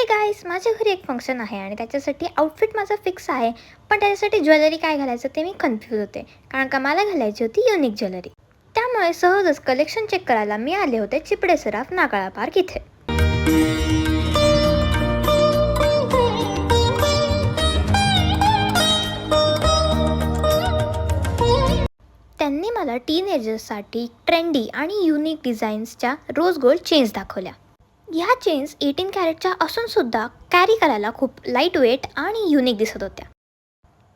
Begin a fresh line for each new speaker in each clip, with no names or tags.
Hey guys, माझ्या घरी एक फंक्शन आहे आणि त्याच्यासाठी आउटफिट माझा फिक्स आहे. पण त्याच्यासाठी ज्वेलरी काय घालायचं ते मी कन्फ्यूज होते, कारण का मला घालायची होती युनिक ज्वेलरी. त्यामुळे सहजच कलेक्शन चेक करायला मी आले होते चिपडे सराफ नागाळा पार्क इथे. त्यांनी मला टीनेजर्ससाठी ट्रेंडी आणि युनिक डिझाईन्सच्या रोज गोल्ड चेन्स दाखवल्या. ह्या चेन्स 18 कॅरेटच्या असूनसुद्धा कॅरी करायला खूप लाईट वेट आणि युनिक दिसत होत्या.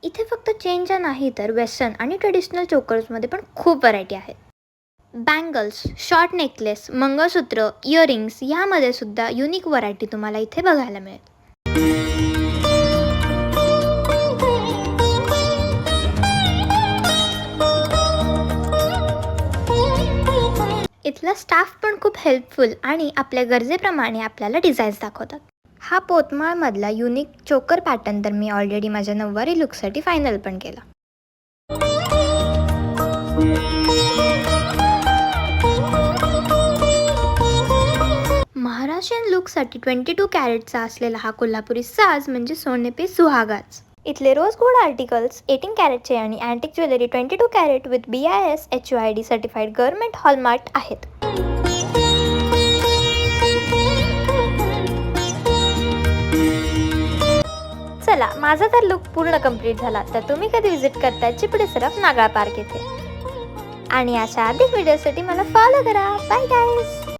इथे फक्त चेनच्या नाही तर वेस्टर्न आणि ट्रेडिशनल चोकर्समध्ये पण खूप व्हरायटी आहेत. बँगल्स, शॉर्ट नेकलेस, मंगळसूत्र, इयरिंग्स यामध्ये सुद्धा युनिक व्हरायटी तुम्हाला इथे बघायला मिळेल. इथला स्टाफ पण खूप हेल्पफुल आणि आपल्या गरजेप्रमाणे आपल्याला डिझाईन्स दाखवतात. हा पोतमाळमधला युनिक चोकर पॅटर्न तर मी ऑलरेडी माझ्या नऊवारी लुकसाठी फायनल पण केला. महाराष्ट्रीयन लुकसाठी 22 कॅरेटचा असलेला हा कोल्हापुरी साज म्हणजे सोने पे सुहागाच. इथले रोज गोल्ड आर्टिकल्स 18 कॅरेटचे आणि antique jewellery 22 carat with BIS HUID certified government hallmark आहेत. चला, माझा तर लुक पूर्ण कंप्लीट झाला. तर तुम्ही कधी विजिट करताय चिपडे सराफ नागाळा पार्क येथे, आणि अशा अधिक व्हिडिओसाठी मला फॉलो करा. Bye guys.